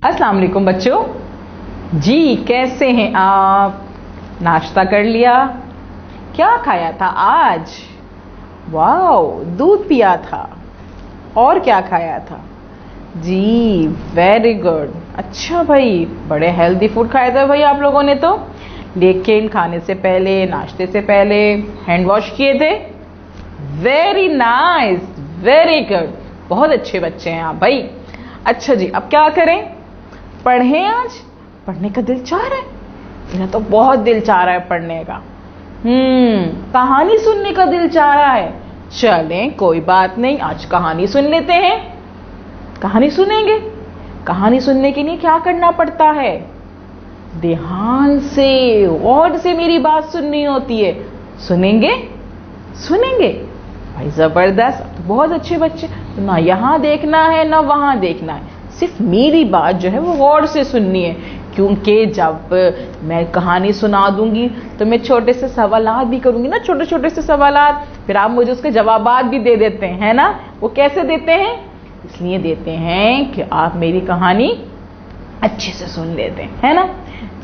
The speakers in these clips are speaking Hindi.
अस्सलाम वालेकुम बच्चों। जी कैसे हैं आप? नाश्ता कर लिया? क्या खाया था आज? वाओ, दूध पिया था। और क्या खाया था? जी वेरी गुड। अच्छा भाई, बड़े हेल्दी फूड खाया था भाई आप लोगों ने तो। लेकिन खाने से पहले, नाश्ते से पहले हैंड वॉश किए थे? Very nice, very good. बहुत अच्छे बच्चे हैं आप भाई। अच्छा जी, अब क्या करें? पढ़ें आज? पढ़ने का दिल चाह रहा है? मेरा तो बहुत दिल चाह रहा है पढ़ने का। कहानी सुनने का दिल चाह रहा है। चलें कोई बात नहीं, आज कहानी सुन लेते हैं। कहानी सुनेंगे। कहानी सुनने के लिए क्या करना पड़ता है? ध्यान से, गौर से मेरी बात सुननी होती है। सुनेंगे? सुनेंगे भाई, जबरदस्त। तो बहुत अच्छे बच्चे। तो ना यहाँ देखना है ना वहां देखना है, सिर्फ मेरी बात जो है वो गौर से सुननी है। क्योंकि जब मैं कहानी सुना दूंगी तो मैं छोटे से सवालात भी करूंगी ना, छोटे छोटे से सवालात। फिर आप मुझे उसके जवाबात भी दे देते हैं, है ना? वो कैसे देते हैं? इसलिए देते हैं कि आप मेरी कहानी अच्छे से सुन लेते हैं, है ना?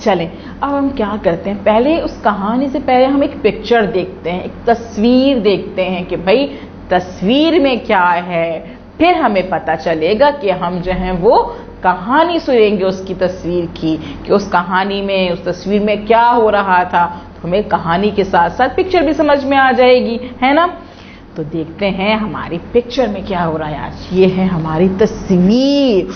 चलें, अब हम क्या करते हैं, पहले उस कहानी से पहले हम एक पिक्चर देखते हैं, एक तस्वीर देखते हैं कि भाई तस्वीर में क्या है। फिर हमें पता चलेगा कि हम जो हैं वो कहानी सुनेंगे उसकी तस्वीर की, कि उस कहानी में, उस तस्वीर में क्या हो रहा था। तो हमें कहानी के साथ साथ पिक्चर भी समझ में आ जाएगी, है ना? तो देखते हैं हमारी पिक्चर में क्या हो रहा है आज। ये है हमारी तस्वीर।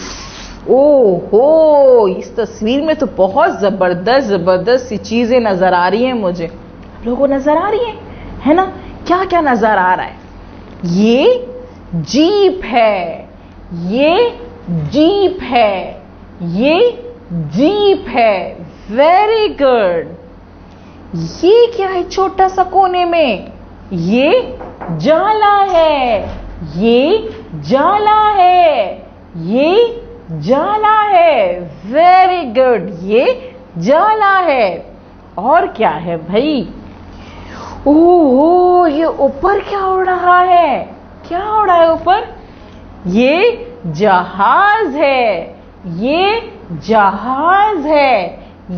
ओहो, इस तस्वीर में तो बहुत जबरदस्त जबरदस्त सी चीजें नजर आ रही हैं मुझे। आप लोगों को नजर आ रही है ना? क्या क्या नजर आ रहा है? ये जीप है, ये जीप है, ये जीप है। Very good. ये क्या है छोटा सा कोने में? ये जाला है, ये जाला है, ये जाला है। वेरी गुड, ये जाला है। और क्या है भाई? ओहो, ये ऊपर क्या उड़ रहा है? क्या उड़ रहा है ऊपर? ये जहाज है, ये जहाज है,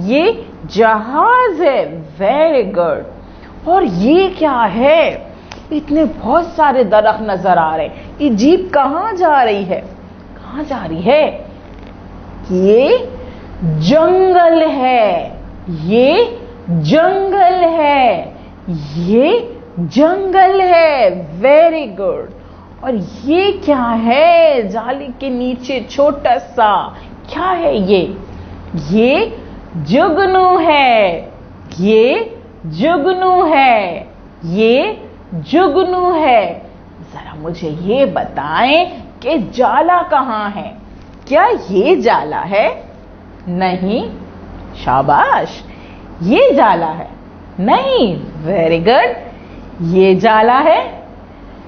ये जहाज है। Very good. और ये क्या है? इतने बहुत सारे दरख्त नजर आ रहे हैं। ये जीप कहाँ जा रही है? कहाँ जा रही है? ये जंगल है, ये जंगल है, ये जंगल है। Very good. और ये क्या है जाली के नीचे छोटा सा? क्या है ये? ये जुगनू है, ये जुगनू है, ये जुगनू है। जरा मुझे ये बताएं कि जाला कहाँ है? क्या ये जाला है? नहीं। शाबाश, ये जाला है? नहीं। Very good. ये जाला है?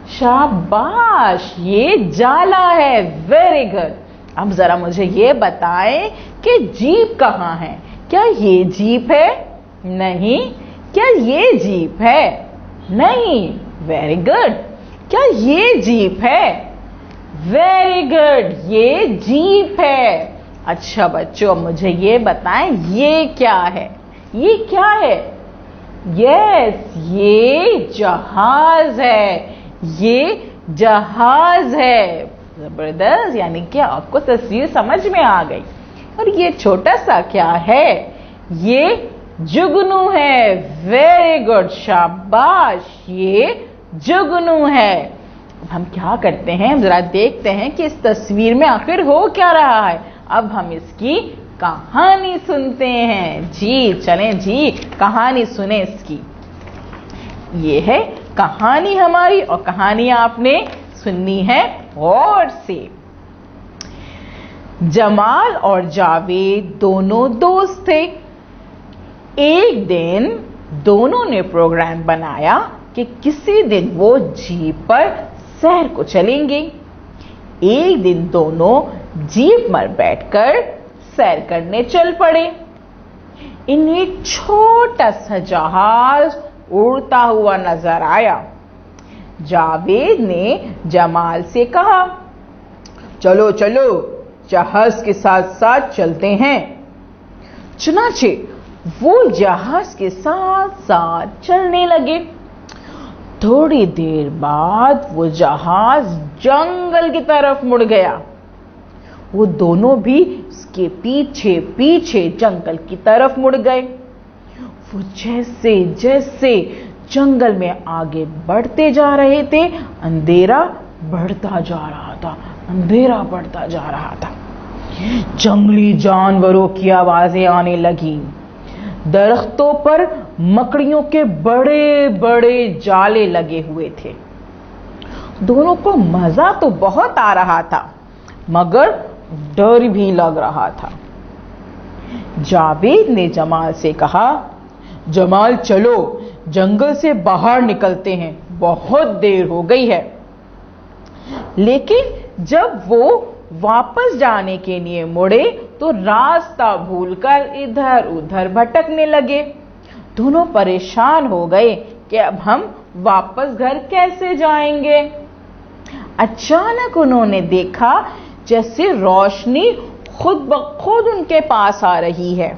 शाबाश, ये जाला है। Very good. अब जरा मुझे ये बताएं कि जीप कहाँ है? क्या ये जीप है? नहीं। क्या ये जीप है? नहीं। Very good. क्या ये जीप है? वेरी गुड, ये जीप है। अच्छा बच्चों, मुझे ये बताएं ये क्या है? ये क्या है? यस, ये जहाज है, ये जहाज है। जबरदस्त, यानी कि आपको तस्वीर समझ में आ गई। और ये छोटा सा क्या है? ये जुगनू है। वेरी गुड, शाबाश, ये जुगनू है। अब हम क्या करते हैं, हम जरा देखते हैं कि इस तस्वीर में आखिर हो क्या रहा है। अब हम इसकी कहानी सुनते हैं। जी चलें जी, कहानी सुने इसकी। ये है कहानी हमारी, और कहानी आपने सुननी है गौर से। जमाल और जावेद दोनों दोस्त थे। एक दिन दोनों ने प्रोग्राम बनाया कि किसी दिन वो जीप पर सैर को चलेंगे। एक दिन दोनों जीप पर बैठकर सैर करने चल पड़े। इन्हें छोटा सा जहाज उड़ता हुआ नजर आया। जावेद ने जमाल से कहा, चलो चलो जहाज के साथ साथ चलते हैं। चुनाचे वो जहाज के साथ साथ चलने लगे। थोड़ी देर बाद वो जहाज जंगल की तरफ मुड़ गया। वो दोनों भी उसके पीछे पीछे जंगल की तरफ मुड़ गए। वो जैसे जैसे जंगल में आगे बढ़ते जा रहे थे, अंधेरा बढ़ता जा रहा था, अंधेरा बढ़ता जा रहा था। जंगली जानवरों की आवाजें आने लगी। दरख्तों पर मकड़ियों के बड़े बड़े जाले लगे हुए थे। दोनों को मजा तो बहुत आ रहा था, मगर डर भी लग रहा था। जावेद ने जमाल से कहा, जमाल चलो जंगल से बाहर निकलते हैं, बहुत देर हो गई है। लेकिन जब वो वापस जाने के लिए मुड़े तो रास्ता भूलकर इधर उधर भटकने लगे। दोनों परेशान हो गए कि अब हम वापस घर कैसे जाएंगे। अचानक उन्होंने देखा जैसे रोशनी खुद ब खुद उनके पास आ रही है।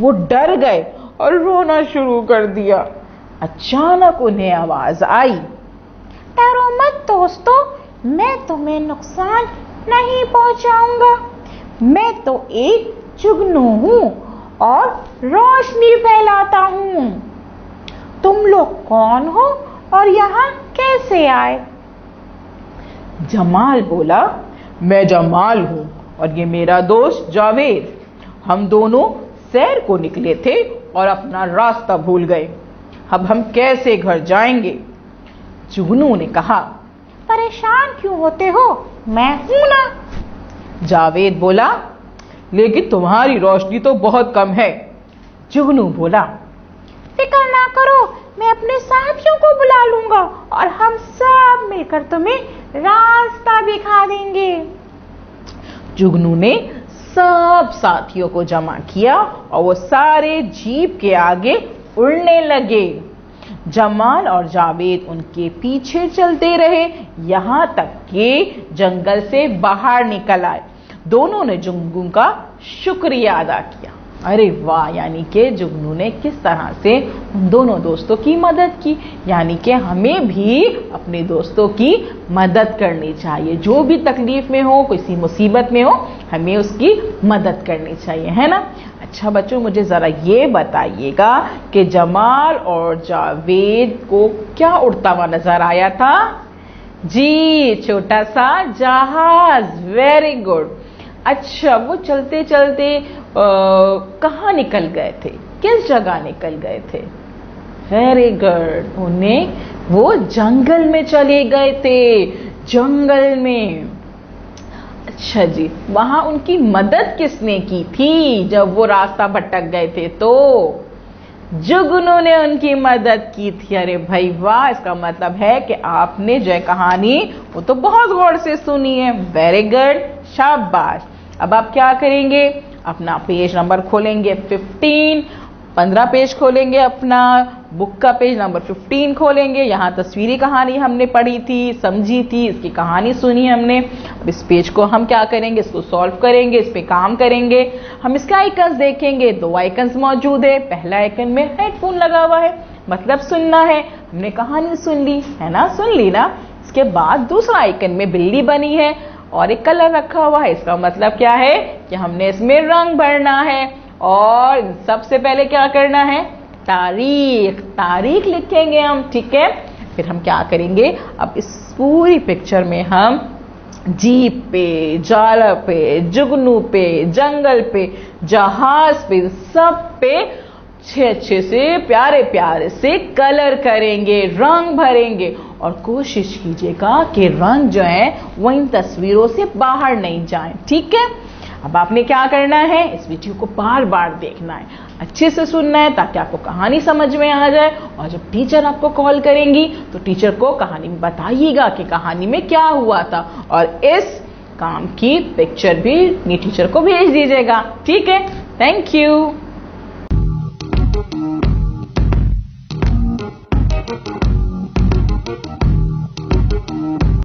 वो डर गए और रोना शुरू कर दिया। अचानक उन्हें आवाज आई, डरो मत दोस्तों, मैं तुम्हें नुकसान नहीं पहुंचाऊंगा। मैं तो एक जुगनू हूं और रोशनी फैलाता हूं। तुम लोग कौन हो और यहां कैसे आए? जमाल बोला, मैं जमाल हूं और ये मेरा दोस्त जावेद। हम दोनों सैर को निकले थे और अपना रास्ता भूल गए। अब हम कैसे घर जाएंगे? जुगनू ने कहा, परेशान क्यों होते हो, मैं हूं ना। जावेद बोला, लेकिन तुम्हारी रोशनी तो बहुत कम है। जुगनू बोला, फिक्र ना करो, मैं अपने साथियों को बुला लूंगा और हम सब मिलकर तुम्हें रास्ता दिखा देंगे। जुगनू ने सब साथियों को जमा किया और वो सारे जीप के आगे उड़ने लगे। जमाल और जावेद उनके पीछे चलते रहे, यहां तक कि जंगल से बाहर निकल आए। दोनों ने जुगनू का शुक्रिया अदा किया। अरे वाह, यानी कि जुगनू ने किस तरह से उन दोनों दोस्तों की मदद की। यानी कि हमें भी अपने दोस्तों की मदद करनी चाहिए। जो भी तकलीफ में हो, किसी मुसीबत में हो, हमें उसकी मदद करनी चाहिए, है ना। अच्छा बच्चों, मुझे जरा ये बताइएगा कि जमाल और जावेद को क्या उड़ता हुआ नजर आया था? जी, छोटा सा जहाज। Very good. अच्छा, वो चलते चलते कहाँ निकल गए थे, किस जगह निकल गए थे? वेरी गुड, वो जंगल में चले गए थे, जंगल में। अच्छा जी, वहां उनकी मदद किसने की थी जब वो रास्ता भटक गए थे? तो जुगनू ने उनकी मदद की थी। अरे भाई वाह, इसका मतलब है कि आपने जो कहानी वो तो बहुत गौर से सुनी है। वेरी गुड, शाबाश। अब आप क्या करेंगे? अपना पेज नंबर खोलेंगे 15 पेज खोलेंगे, अपना बुक का पेज नंबर 15 खोलेंगे। यहाँ तस्वीरी कहानी हमने पढ़ी थी, समझी थी, इसकी कहानी सुनी हमने। अब इस पेज को हम क्या करेंगे? इसको सॉल्व करेंगे, इस पे काम करेंगे। हम इसके आइकन्स देखेंगे, 2 आइकन्स मौजूद है। पहला आइकन में हेडफोन लगा हुआ है, मतलब सुनना है। हमने कहानी सुन ली है ना, सुन ली ना। इसके बाद दूसरा आइकन में बिल्ली बनी है और एक कलर रखा हुआ है। इसका मतलब क्या है कि हमने इसमें रंग भरना है। और सबसे पहले क्या करना है? तारीख लिखेंगे हम, ठीक है। फिर हम क्या करेंगे? अब इस पूरी पिक्चर में हम जीप पे, जाला पे, जुगनू पे, जंगल पे, जहाज पे, सब पे अच्छे से प्यारे प्यारे से कलर करेंगे, रंग भरेंगे। और कोशिश कीजिएगा कि रंग जो है वो इन तस्वीरों से बाहर नहीं जाए, ठीक है। अब आपने क्या करना है? इस वीडियो को बार बार देखना है, अच्छे से सुनना है, ताकि आपको कहानी समझ में आ जाए। और जब टीचर आपको कॉल करेंगी तो टीचर को कहानी में बताइएगा कि कहानी में क्या हुआ था, और इस काम की पिक्चर भी अपनी टीचर को भेज दीजिएगा, ठीक है। Thank you.